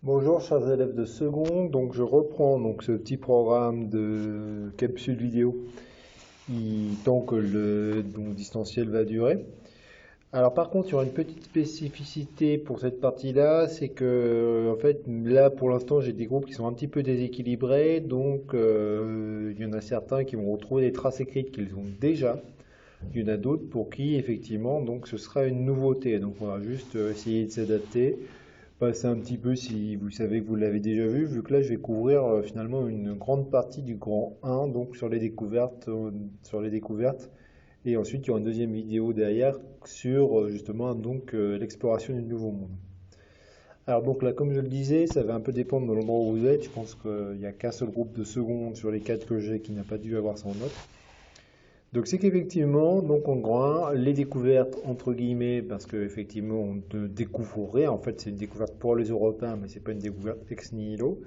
Bonjour chers élèves de seconde, donc je reprends ce petit programme de capsule vidéo tant que le distanciel va durer. Alors par contre il y aura une petite spécificité pour cette partie-là, c'est que en fait là pour l'instant j'ai des groupes qui sont un petit peu déséquilibrés, donc il y en a certains qui vont retrouver des traces écrites qu'ils ont déjà. Il y en a d'autres pour qui effectivement donc ce sera une nouveauté, donc on va juste essayer de s'adapter. Passer un petit peu si vous savez que vous l'avez déjà vu que là je vais couvrir finalement une grande partie du grand 1, donc sur les découvertes, et ensuite il y aura une deuxième vidéo derrière sur justement l'exploration du Nouveau Monde. Alors donc là, comme je le disais, ça va un peu dépendre de l'endroit où vous êtes. Je pense qu'il n'y a qu'un seul groupe de seconde sur les 4 que j'ai qui n'a pas dû avoir son note. Donc c'est qu'effectivement, donc en grand 1, les découvertes entre guillemets, parce qu'effectivement on ne découvre rien, en fait c'est une découverte pour les Européens, mais c'est pas une découverte ex nihilo.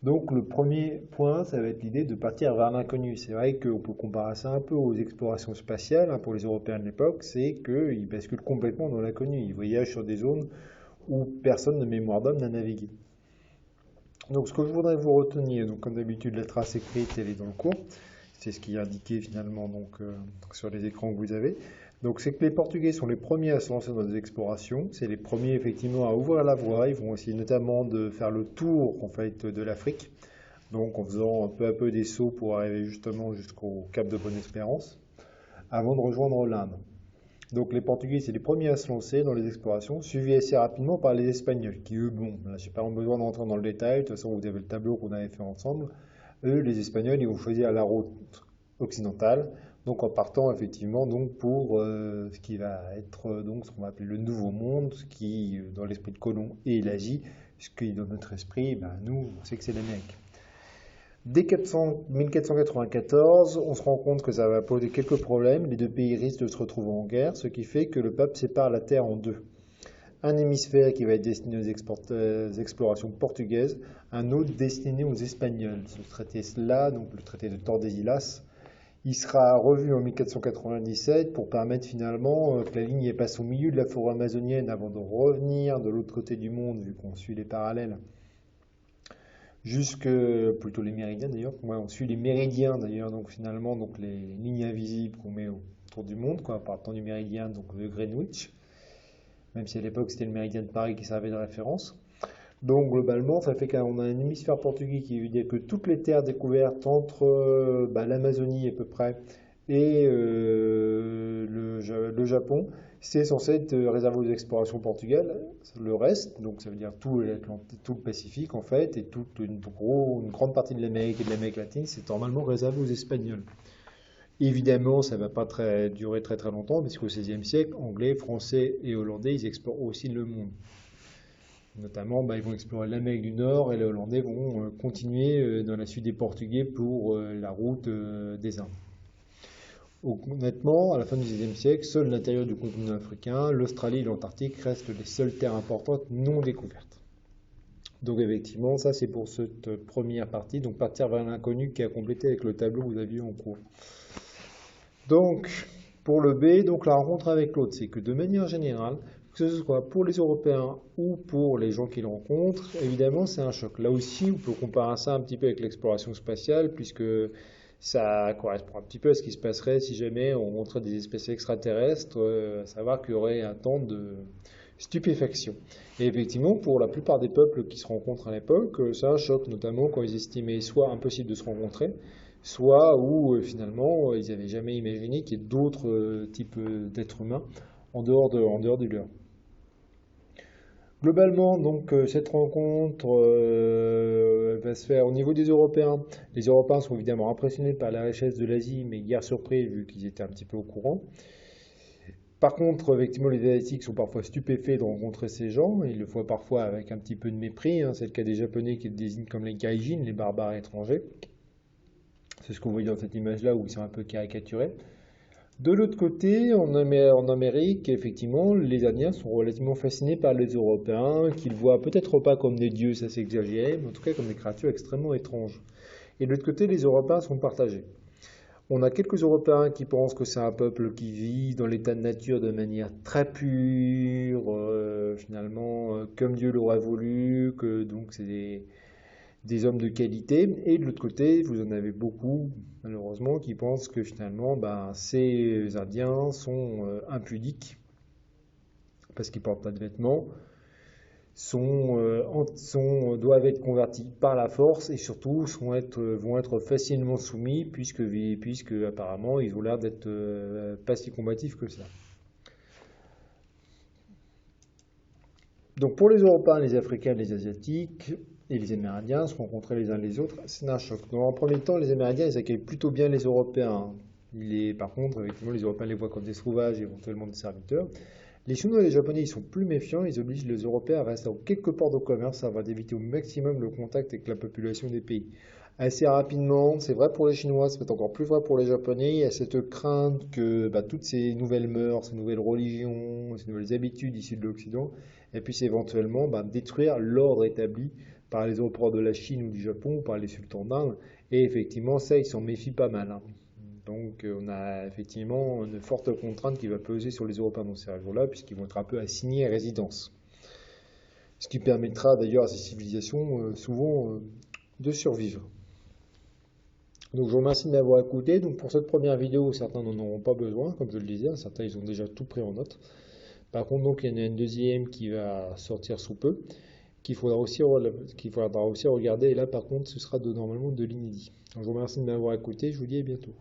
Donc le premier point, ça va être l'idée de partir vers l'inconnu. C'est vrai qu'on peut comparer ça un peu aux explorations spatiales, pour les Européens de l'époque, c'est qu'ils basculent complètement dans l'inconnu. Ils voyagent sur des zones où personne de mémoire d'homme n'a navigué. Donc ce que je voudrais vous retenir, donc comme d'habitude la trace écrite elle est dans le cours, c'est ce qui est indiqué finalement sur les écrans que vous avez. Donc c'est que les Portugais sont les premiers à se lancer dans des explorations, c'est les premiers effectivement à ouvrir la voie, ils vont essayer notamment de faire le tour en fait de l'Afrique, donc en faisant peu à peu des sauts pour arriver justement jusqu'au Cap de Bonne-Espérance, avant de rejoindre l'Inde. Donc les Portugais, c'est les premiers à se lancer dans les explorations, suivis assez rapidement par les Espagnols, qui eux, bon, là, j'ai pas besoin de rentrer dans le détail, de toute façon vous avez le tableau qu'on avait fait ensemble. Eux, les Espagnols, ils vont choisir la route occidentale, donc en partant effectivement donc pour ce qui va être donc ce qu'on va appeler le Nouveau Monde, ce qui dans l'esprit de Colomb et l'Asie, ce qui dans notre esprit, nous, on sait que c'est l'Amérique. Dès 1494, on se rend compte que ça va poser quelques problèmes. Les deux pays risquent de se retrouver en guerre, ce qui fait que le pape sépare la terre en deux. Un hémisphère qui va être destiné aux explorations portugaises, un autre destiné aux Espagnols. Ce traité-là, donc le traité de Tordesillas, il sera revu en 1497 pour permettre finalement que la ligne passe au milieu de la forêt amazonienne avant de revenir de l'autre côté du monde, vu qu'on suit les parallèles jusque plutôt les méridiens d'ailleurs. Ouais, on suit les méridiens d'ailleurs, donc finalement donc les lignes invisibles qu'on met autour du monde, quoi, partant du méridien donc de Greenwich, même si à l'époque c'était le méridien de Paris qui servait de référence. Donc globalement, ça fait qu'on a un hémisphère portugais qui veut dire que toutes les terres découvertes entre l'Amazonie à peu près et le Japon, c'est censé être réservé aux explorations portugales. Le reste, donc ça veut dire tout le Pacifique en fait, et toute une grande partie de l'Amérique et de l'Amérique latine, c'est normalement réservé aux Espagnols. Évidemment, ça ne va pas durer très très longtemps, puisqu'au XVIe siècle, Anglais, Français et Hollandais, ils explorent aussi le monde. Notamment, ils vont explorer l'Amérique du Nord et les Hollandais vont continuer dans la suite des Portugais pour la route des Indes. Honnêtement, à la fin du XVIe siècle, seul l'intérieur du continent africain, l'Australie et l'Antarctique restent les seules terres importantes non découvertes. Donc effectivement, ça c'est pour cette première partie, donc partir vers l'inconnu qui a complété avec le tableau que vous aviez en cours. Donc, pour le B, donc la rencontre avec l'autre, c'est que de manière générale, que ce soit pour les Européens ou pour les gens qui le rencontrent, évidemment c'est un choc. Là aussi, on peut comparer ça un petit peu avec l'exploration spatiale, puisque ça correspond un petit peu à ce qui se passerait si jamais on rencontrait des espèces extraterrestres, à savoir qu'il y aurait un temps de stupéfaction. Et effectivement, pour la plupart des peuples qui se rencontrent à l'époque, c'est un choc, notamment quand ils estimaient soit impossible de se rencontrer, soit où finalement ils n'avaient jamais imaginé qu'il y ait d'autres types d'êtres humains en dehors du leur. Globalement, donc cette rencontre va se faire au niveau des Européens. Les Européens sont évidemment impressionnés par la richesse de l'Asie, mais guère surpris vu qu'ils étaient un petit peu au courant. Par contre, effectivement, les Asiatiques sont parfois stupéfaits de rencontrer ces gens. Ils le font parfois avec un petit peu de mépris. C'est le cas des Japonais qui les désignent comme les gaijin, les barbares étrangers. C'est ce qu'on voit dans cette image-là où ils sont un peu caricaturés. De l'autre côté, en Amérique, effectivement, les Indiens sont relativement fascinés par les Européens, qu'ils voient peut-être pas comme des dieux, ça c'est exagéré, mais en tout cas comme des créatures extrêmement étranges. Et de l'autre côté, les Européens sont partagés. On a quelques Européens qui pensent que c'est un peuple qui vit dans l'état de nature de manière très pure, finalement, comme Dieu l'aurait voulu, que donc c'est des hommes de qualité. Et de l'autre côté, vous en avez beaucoup, malheureusement, qui pensent que finalement, ben, ces Indiens sont impudiques parce qu'ils portent pas de vêtements, doivent être convertis par la force et surtout vont être facilement soumis puisque apparemment ils ont l'air d'être pas si combatifs que ça. Donc pour les Européens, les Africains, les Asiatiques et les Amérindiens se rencontraient les uns les autres, c'est un choc. Donc en premier temps, les Amérindiens ils accueillent plutôt bien les Européens. Par contre, effectivement, les Européens les voient comme des sauvages et éventuellement des serviteurs. Les Chinois et les Japonais, ils sont plus méfiants, ils obligent les Européens à rester dans quelques ports de commerce afin d'éviter au maximum le contact avec la population des pays. Assez rapidement, c'est vrai pour les Chinois, c'est encore plus vrai pour les Japonais, il y a cette crainte que toutes ces nouvelles mœurs, ces nouvelles religions, ces nouvelles habitudes issues de l'Occident, et puis éventuellement détruire l'ordre établi par les empereurs de la Chine ou du Japon, ou par les sultans d'Inde, et effectivement ça, ils s'en méfient pas mal, hein. Donc on a effectivement une forte contrainte qui va peser sur les Européens dans ces régions-là, puisqu'ils vont être un peu assignés à résidence. Ce qui permettra d'ailleurs à ces civilisations souvent de survivre. Donc je vous remercie de m'avoir écouté. Donc pour cette première vidéo, certains n'en auront pas besoin, comme je le disais, certains ils ont déjà tout pris en note. Par contre, donc, il y en a une deuxième qui va sortir sous peu, qu'il faudra aussi regarder. Et là, par contre, ce sera normalement de l'inédit. Donc, je vous remercie de m'avoir écouté. Je vous dis à bientôt.